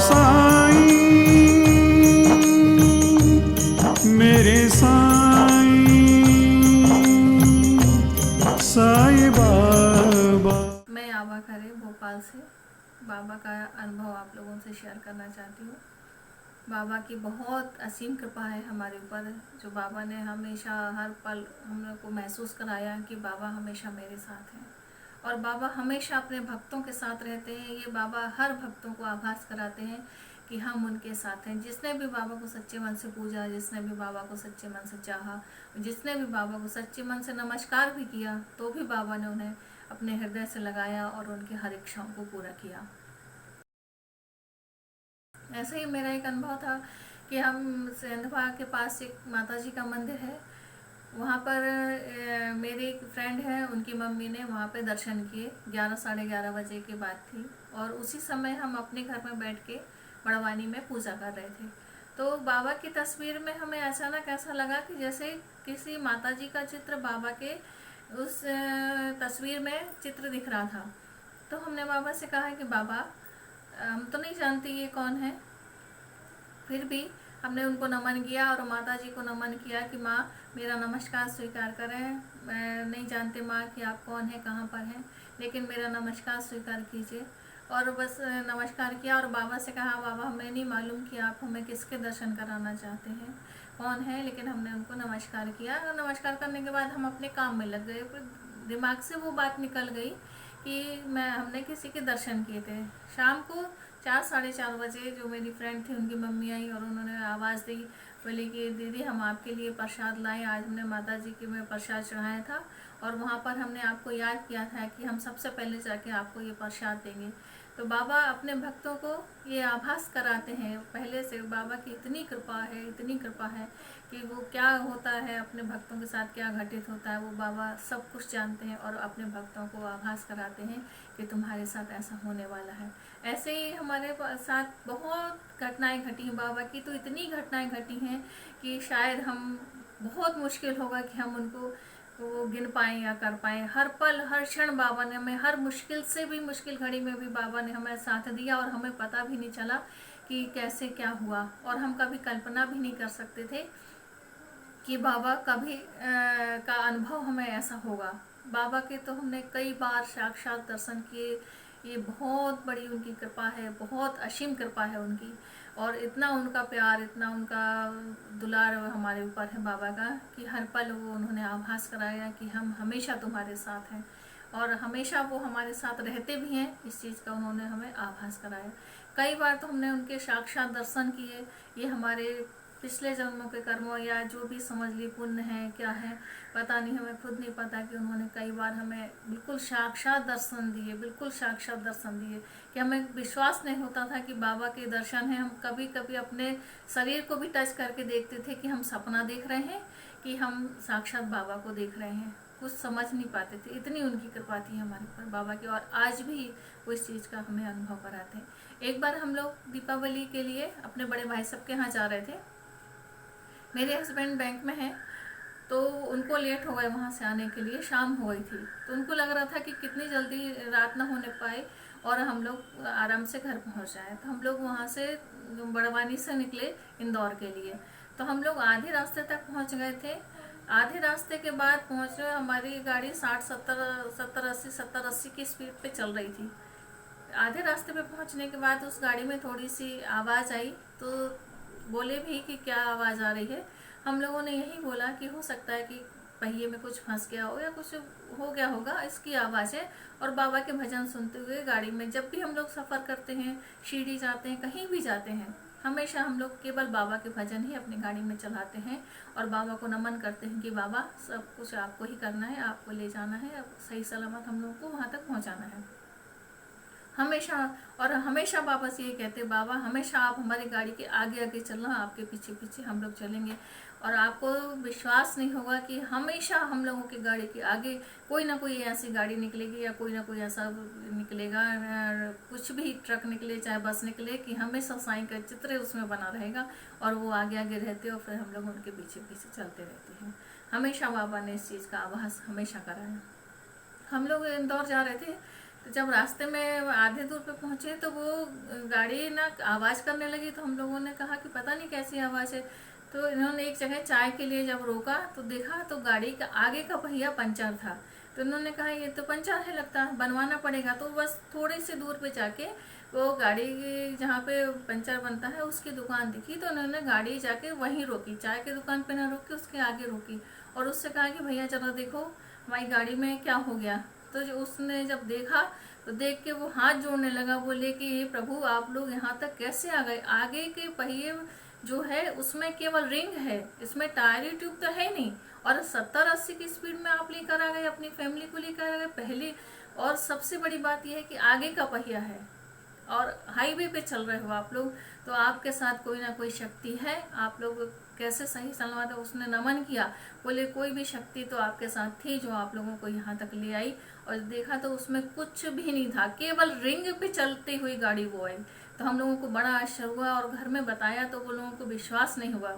साईं मेरे साईं साईं बाबा। मैं आबा खरे भोपाल से बाबा का अनुभव आप लोगों से शेयर करना चाहती हूँ। बाबा की बहुत असीम कृपा है हमारे ऊपर, जो बाबा ने हमेशा हर पल हम लोग को महसूस कराया कि बाबा हमेशा मेरे साथ हैं और बाबा हमेशा अपने भक्तों के साथ रहते हैं। ये बाबा हर भक्तों को आभास कराते हैं कि हम उनके साथ हैं। जिसने भी बाबा को सच्चे मन से पूजा, जिसने भी बाबा को सच्चे मन से चाहा, जिसने भी बाबा को सच्चे मन से नमस्कार भी किया, तो भी बाबा ने उन्हें अपने हृदय से लगाया और उनकी हर इच्छाओं को पूरा किया। ऐसे ही मेरा एक अनुभव था कि हम सेंधवा के पास एक माता जी का मंदिर है, वहाँ पर मेरी एक फ्रेंड है, उनकी मम्मी ने वहाँ पे दर्शन किए। 11 साढ़े 11 बजे की बात थी और उसी समय हम अपने घर में बैठ के बड़वानी में पूजा कर रहे थे। तो बाबा की तस्वीर में हमें अचानक ऐसा लगा कि जैसे किसी माता जी का चित्र बाबा के उस तस्वीर में चित्र दिख रहा था। तो हमने बाबा से कहा कि बाबा, हम तो नहीं जानते ये कौन है, फिर भी हमने उनको नमन किया और माता जी को नमन किया कि माँ मेरा नमस्कार स्वीकार करें। मैं नहीं जानते माँ कि आप कौन हैं, कहाँ पर हैं, लेकिन मेरा नमस्कार स्वीकार कीजिए। और बस नमस्कार किया और बाबा से कहा बाबा हमें नहीं मालूम कि आप हमें किसके दर्शन कराना चाहते हैं, कौन है, लेकिन हमने उनको नमस्कार किया। और नमस्कार करने के बाद हम अपने काम में लग गए। फिर दिमाग से वो बात निकल गई कि हमने किसी के दर्शन किए थे। शाम को 4 साढ़े 4 बजे जो मेरी फ्रेंड थी उनकी मम्मी आई और उन्होंने आवाज़ दी, बोली कि दीदी हम आपके लिए प्रसाद लाए, आज हमने माता जी के में प्रसाद चढ़ाया था और वहाँ पर हमने आपको याद किया था कि हम सबसे पहले जाके आपको ये प्रसाद देंगे। तो बाबा अपने भक्तों को ये आभास कराते हैं पहले से। बाबा की इतनी कृपा है, इतनी कृपा है कि वो क्या होता है अपने भक्तों के साथ, क्या घटित होता है, वो बाबा सब कुछ जानते हैं और अपने भक्तों को आभास कराते हैं कि तुम्हारे साथ ऐसा होने वाला है। ऐसे ही हमारे साथ बहुत घटनाएं घटी हैं। बाबा की तो इतनी घटनाएं घटी हैं कि शायद हम बहुत मुश्किल होगा कि हम उनको वो गिन पाएँ या कर पाएँ। हर पल हर क्षण बाबा ने हमें, हर मुश्किल से भी मुश्किल घड़ी में भी बाबा ने हमें साथ दिया और हमें पता भी नहीं चला कि कैसे क्या हुआ। और हम कभी कल्पना भी नहीं कर सकते थे कि बाबा कभी का अनुभव हमें ऐसा होगा। बाबा के तो हमने कई बार साक्षात दर्शन किए। ये बहुत बड़ी उनकी कृपा है, बहुत असीम कृपा है उनकी। और इतना उनका प्यार, इतना उनका दुलार हमारे ऊपर है बाबा का कि हर पल वो उन्होंने आभास कराया कि हम हमेशा तुम्हारे साथ हैं और हमेशा वो हमारे साथ रहते भी हैं। इस चीज़ का उन्होंने हमें आभास कराया। कई बार तो हमने उनके साक्षात दर्शन किए। ये हमारे पिछले जन्मों के कर्मों या जो भी समझ ली पुण्य है क्या है पता नहीं, हमें खुद नहीं पता कि उन्होंने कई बार हमें बिल्कुल साक्षात दर्शन दिए, बिल्कुल साक्षात दर्शन दिए कि हमें विश्वास नहीं होता था कि बाबा के दर्शन हैं। हम कभी कभी अपने शरीर को भी टच करके देखते थे कि हम सपना देख रहे हैं कि हम साक्षात बाबा को देख रहे हैं। कुछ समझ नहीं पाते थे, इतनी उनकी कृपा थी हमारे ऊपर बाबा की। और आज भी वो इस चीज़ का हमें अनुभव कराते हैं। एक बार हम लोग दीपावली के लिए अपने बड़े भाई साहब के यहाँ जा रहे थे। मेरे हस्बैंड बैंक में हैं तो उनको लेट हो गए वहाँ से आने के लिए, शाम हो गई थी। तो उनको लग रहा था कि कितनी जल्दी रात ना होने पाए और हम लोग आराम से घर पहुँच जाए। तो हम लोग वहाँ से बड़वानी से निकले इंदौर के लिए। तो हम लोग आधे रास्ते तक पहुँच गए थे। आधे रास्ते के बाद पहुँचे, हमारी गाड़ी 70-80 की स्पीड पे चल रही थी। आधे रास्ते पे पहुँचने के बाद उस गाड़ी में थोड़ी सी आवाज़ आई तो बोले भी कि क्या आवाज़ आ रही है। हम लोगों ने यही बोला कि हो सकता है कि पहिए में कुछ फंस गया हो या कुछ हो गया होगा, इसकी आवाज़ है। और बाबा के भजन सुनते हुए गाड़ी में, जब भी हम लोग सफ़र करते हैं, शिरडी जाते हैं, कहीं भी जाते हैं, हमेशा हम लोग केवल बाबा के भजन ही अपनी गाड़ी में चलाते हैं और बाबा को नमन करते हैं कि बाबा सब कुछ आपको ही करना है, आपको ले जाना है, सही सलामत हम लोग को वहाँ तक पहुँचाना है हमेशा। और हमेशा बाबा से ये कहते, बाबा हमेशा आप हमारी गाड़ी के आगे आगे चलना, आपके पीछे पीछे हम लोग चलेंगे। और आपको विश्वास नहीं होगा कि हमेशा हम लोगों की गाड़ी के आगे कोई ना कोई ऐसी गाड़ी निकलेगी या कोई ना कोई ऐसा निकलेगा, कुछ भी ट्रक निकले चाहे बस निकले, कि हमेशा साईं का चित्र उसमें बना रहेगा और वो आगे आगे रहते और फिर हम लोग उनके पीछे पीछे चलते रहते हैं। हमेशा बाबा ने इस चीज़ का आभास हमेशा कराया। हम लोग इंदौर जा रहे थे जब रास्ते में आधे दूर पे पहुंचे तो वो गाड़ी ना आवाज़ करने लगी, तो हम लोगों ने कहा कि पता नहीं कैसी आवाज़ है। तो इन्होंने एक जगह चाय के लिए जब रोका तो देखा तो गाड़ी का आगे का पहिया पंचर था। तो इन्होंने कहा ये तो पंचर है, लगता है बनवाना पड़ेगा। तो बस थोड़ी सी दूर पे जाके वो गाड़ी की जहाँ पे पंचर बनता है उसकी दुकान दिखी, तो उन्होंने गाड़ी जाके वहीं रोकी, चाय की दुकान पे ना रोक के उसके आगे रोकी और उससे कहा कि भैया जरा देखो हमारी गाड़ी में क्या हो गया। तो जो उसने जब देखा तो देख के वो हाथ जोड़ने लगा, बोले कि हे प्रभु आप लोग यहाँ तक कैसे आ गए, आगे के पहिए जो है उसमें केवल रिंग है, इसमें टायर ट्यूब तो है नहीं, और 70-80 की स्पीड में आप लेकर आ गए, अपनी फैमिली को लेकर आ गए पहले। और सबसे बड़ी बात यह है कि आगे का पहिया है और हाईवे पे चल रहे हो आप लोग, तो आपके साथ कोई ना कोई शक्ति है, आप लोग कैसे सही सलामत है। उसने नमन किया, बोले कोई भी शक्ति तो आपके साथ थी जो आप लोगों को यहाँ तक ले आई। और देखा तो उसमें कुछ भी नहीं था, केवल रिंग पे चलती हुई गाड़ी वो आई। तो हम लोगों को बड़ा आश्चर्य हुआ और घर में बताया तो वो लोगों को विश्वास नहीं हुआ।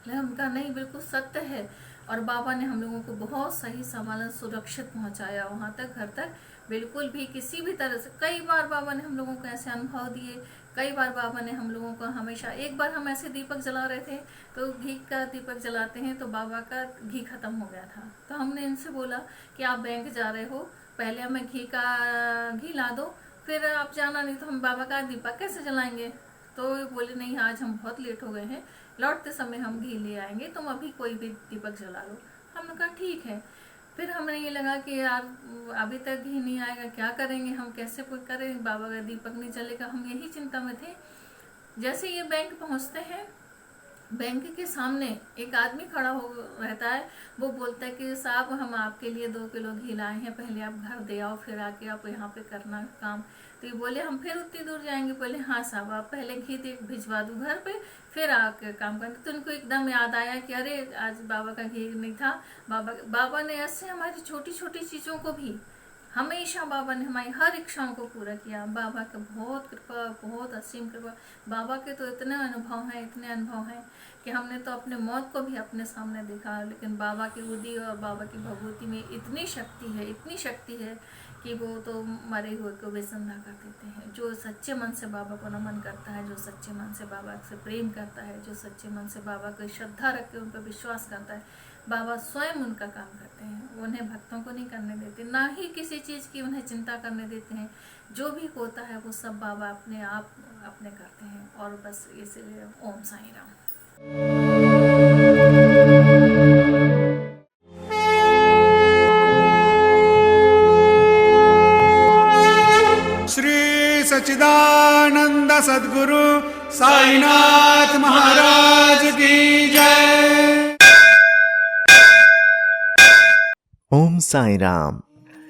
हम कहा नहीं बिल्कुल सत्य है। और बाबा ने हम लोगों को बहुत सही संभालन सुरक्षित पहुंचाया वहां तक, घर तक, बिल्कुल भी किसी भी तरह से। कई बार बाबा ने हम लोगों को ऐसे अनुभव दिए, कई बार बाबा ने हम लोगों को हमेशा। एक बार हम ऐसे दीपक जला रहे थे तो घी का दीपक जलाते हैं तो बाबा का घी खत्म हो गया था। तो हमने इनसे बोला कि आप बैंक जा रहे हो, पहले हमें घी ला दो, फिर आप जाना, नहीं तो हम बाबा का दीपक कैसे जलाएंगे। तो बोले नहीं आज हम बहुत लेट हो गए हैं, लौटते समय हम घी ले आएंगे, तुम अभी कोई भी दीपक जला लो। हमने कहा ठीक है। फिर हमें ये लगा कि यार अभी तक घी नहीं आएगा, क्या करेंगे हम, कैसे करें, बाबा का दीपक नहीं जलेगा, हम यही चिंता में थे। जैसे ये बैंक पहुंचते हैं, बैंक के सामने एक आदमी खड़ा हो रहता है, वो बोलता है कि साहब हम आपके लिए 2 किलो घी लाए हैं, पहले आप घर दे आओ, फिर आके आप यहाँ पे करना काम। तो ये बोले हम फिर उतनी दूर जाएंगे, बोले हाँ साहब आप पहले घी दे भिजवा दूँ घर पे, फिर आके काम करेंगे। तो उनको एकदम याद आया कि अरे आज बाबा का घी नहीं था। बाबा ने ऐसे हमारी छोटी छोटी चीज़ों को भी हमेशा, बाबा ने हमारी हर इच्छाओं को पूरा किया। बाबा का बहुत कृपा, बहुत असीम कृपा। बाबा के तो इतने अनुभव हैं कि हमने तो अपने मौत को भी अपने सामने देखा, लेकिन बाबा की उदी और बाबा की भगवती में इतनी शक्ति है कि वो तो मरे हुए को भी जिंदा कर देते हैं। जो सच्चे मन से बाबा को नमन करता है, जो सच्चे मन से बाबा से प्रेम करता है, जो सच्चे मन से बाबा को श्रद्धा रख के उन पर विश्वास करता है, बाबा स्वयं उनका काम करते हैं। वो उन्हें भक्तों को नहीं करने देते, ना ही किसी चीज़ की उन्हें चिंता करने देते हैं। जो भी होता है वो सब बाबा अपने आप अपने करते हैं। और बस इसलिए ओम साईं राम। श्री सच्चिदानंद सद्गुरु साईनाथ महाराज की जय। ओम साई राम।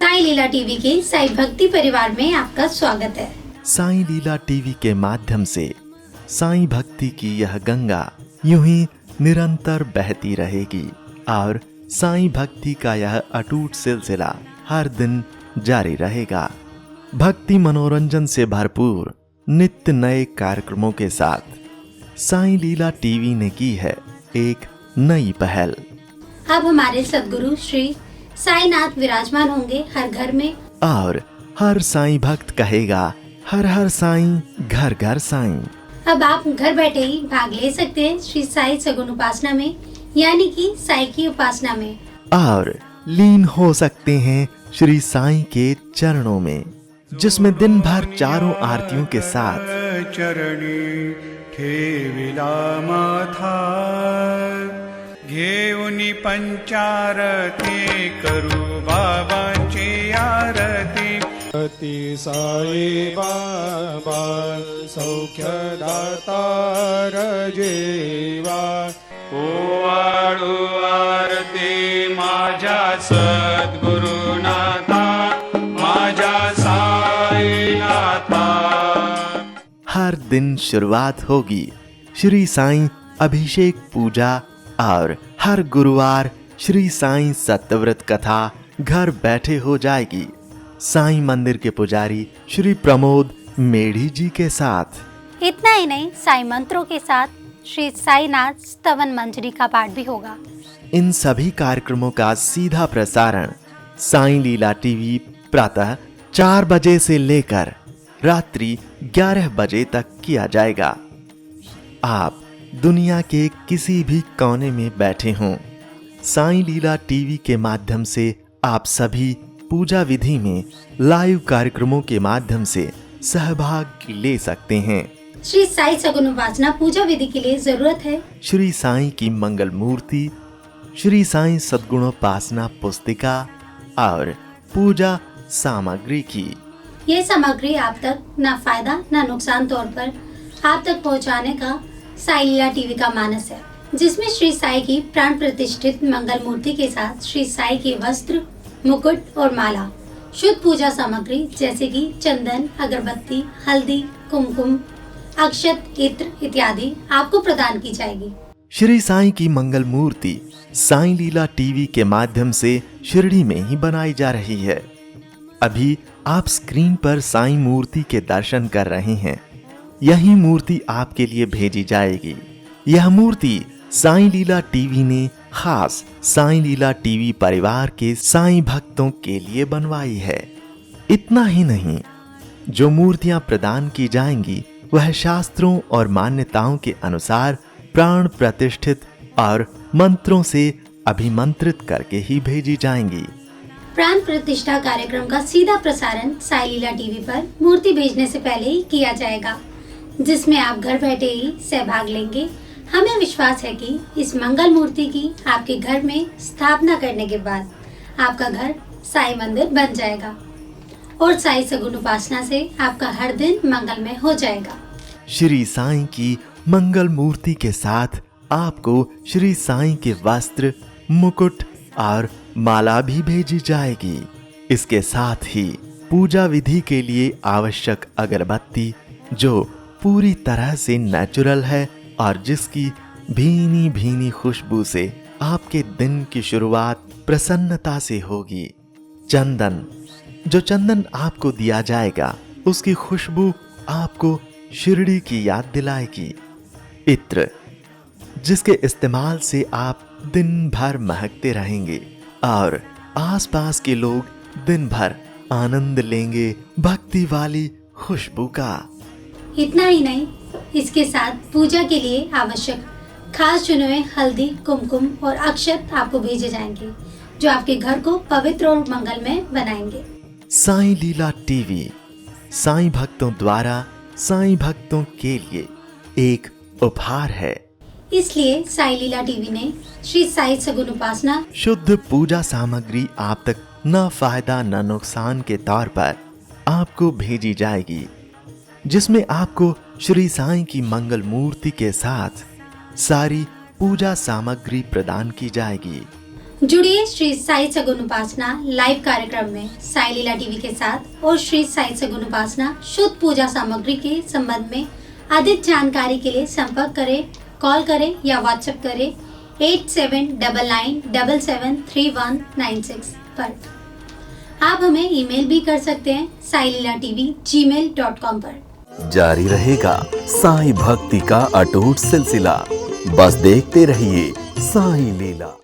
साई लीला टीवी के साई भक्ति परिवार में आपका स्वागत है। साई लीला टीवी के माध्यम से साई भक्ति की यह गंगा यूं ही निरंतर बहती रहेगी और साई भक्ति का यह अटूट सिलसिला हर दिन जारी रहेगा। भक्ति मनोरंजन से भरपूर नित्य नए कार्यक्रमों के साथ साई लीला टीवी ने की है एक नई पहल। अब हमारे सद्गुरु श्री साईनाथ विराजमान होंगे हर घर में, और हर साईं भक्त कहेगा हर हर साईं, घर घर साईं। अब आप घर बैठे ही भाग ले सकते हैं श्री साई सगुन उपासना में, यानी कि साई की उपासना में, और लीन हो सकते हैं श्री साईं के चरणों में, जिसमें दिन भर चारों आरतियों के साथ चरणी ठेविला माथा घेऊनी पंचारती करू बाबांची आरती। अति साई बाबा सौख्यदातार जेवा ओवाळू आरती माझ्या सद्गुरुनाथा, माझ्या साईनाथा। हर दिन शुरुआत होगी श्री साईं अभिषेक पूजा और हर गुरुवार श्री साईं सत्यव्रत कथा घर बैठे हो जाएगी साईं मंदिर के पुजारी श्री प्रमोद मेढ़ी जी के साथ। इतना ही नहीं, साई मंत्रों के साथ श्री साईनाथ स्तवन मंजरी का पाठ भी होगा। इन सभी कार्यक्रमों का सीधा प्रसारण साईं लीला टीवी प्रातः 4 बजे से लेकर रात्रि 11 बजे तक किया जाएगा। आप दुनिया के किसी भी कोने में बैठे हों, साईं लीला टीवी के माध्यम से आप सभी पूजा विधि में लाइव कार्यक्रमों के माध्यम से सहभाग ले सकते हैं। श्री साई सगुन उपासना पूजा विधि के लिए जरूरत है श्री साईं की मंगल मूर्ति, श्री साईं सद्गुणोपासना पुस्तिका और पूजा सामग्री की। ये सामग्री आप तक न फायदा न नुकसान तौर पर आप तक पहुंचाने का साई लीला टीवी का मानस है, जिसमें श्री साई की प्राण प्रतिष्ठित मंगल मूर्ति के साथ श्री साई के वस्त्र, मुकुट और माला, शुद्ध पूजा सामग्री जैसे कि चंदन, अगरबत्ती, हल्दी, कुमकुम, अक्षत, इत्र इत्यादि आपको प्रदान की जाएगी। श्री साईं की मंगल मूर्ति साईं लीला टीवी के माध्यम से शिरडी में ही बनाई जा रही है। अभी आप स्क्रीन पर साईं मूर्ति के दर्शन कर रहे हैं। यही मूर्ति आपके लिए भेजी जाएगी। यह मूर्ति साईं लीला टीवी ने खास साईं लीला टीवी परिवार के साईं भक्तों के लिए बनवाई है। इतना ही नहीं, जो मूर्तियां प्रदान की जाएंगी वह शास्त्रों और मान्यताओं के अनुसार प्राण प्रतिष्ठित और मंत्रों से अभिमंत्रित करके ही भेजी जाएंगी। प्राण प्रतिष्ठा कार्यक्रम का सीधा प्रसारण साई लीला टीवी पर मूर्ति भेजने से पहले ही किया जाएगा, जिसमें आप घर बैठे ही सहभाग लेंगे। हमें विश्वास है कि इस मंगल मूर्ति की आपके घर में स्थापना करने के बाद आपका घर साई मंदिर बन जाएगा और साई सगुन उपासना से आपका हर दिन मंगलमय हो जाएगा। श्री साईं की मंगल मूर्ति के साथ आपको श्री साईं के वस्त्र, मुकुट और माला भी भेजी जाएगी। इसके साथ ही पूजा विधि के लिए आवश्यक अगरबत्ती, जो पूरी तरह से नेचुरल है और जिसकी भीनी भीनी खुशबू से आपके दिन की शुरुआत प्रसन्नता से होगी। चंदन, जो चंदन आपको दिया जाएगा उसकी खुशबू आपको शिरडी की याद दिलाएगी। इत्र, जिसके इस्तेमाल से आप दिन भर महकते रहेंगे और आसपास के लोग दिन भर आनंद लेंगे भक्ति वाली खुशबू का। इतना ही नहीं, इसके साथ पूजा के लिए आवश्यक खास चुने हुए हल्दी, कुमकुम और अक्षत आपको भेजे जाएंगे, जो आपके घर को पवित्र और मंगलमय बनाएंगे। साईं लीला टीवी साईं भक्तों द्वारा साईं भक्तों के लिए एक उपहार है। इसलिए साई लीला टीवी ने श्री साई सगुन उपासना शुद्ध पूजा सामग्री आप तक न फायदा न नुकसान के तौर पर आपको भेजी जाएगी, जिसमें आपको श्री साईं की मंगल मूर्ति के साथ सारी पूजा सामग्री प्रदान की जाएगी। जुड़िए श्री साई सगुन उपासना लाइव कार्यक्रम में साई लीला टीवी के साथ और श्री साई सगुन उपासना शुद्ध पूजा सामग्री के संबंध में अधिक जानकारी के लिए संपर्क करें, कॉल करें या व्हाट्सएप करें 8799773196 पर। आप हमें ईमेल भी कर सकते हैं sailila.tv@gmail.com पर। जारी रहेगा साईं भक्ति का अटूट सिलसिला। बस देखते रहिए साईं लीला।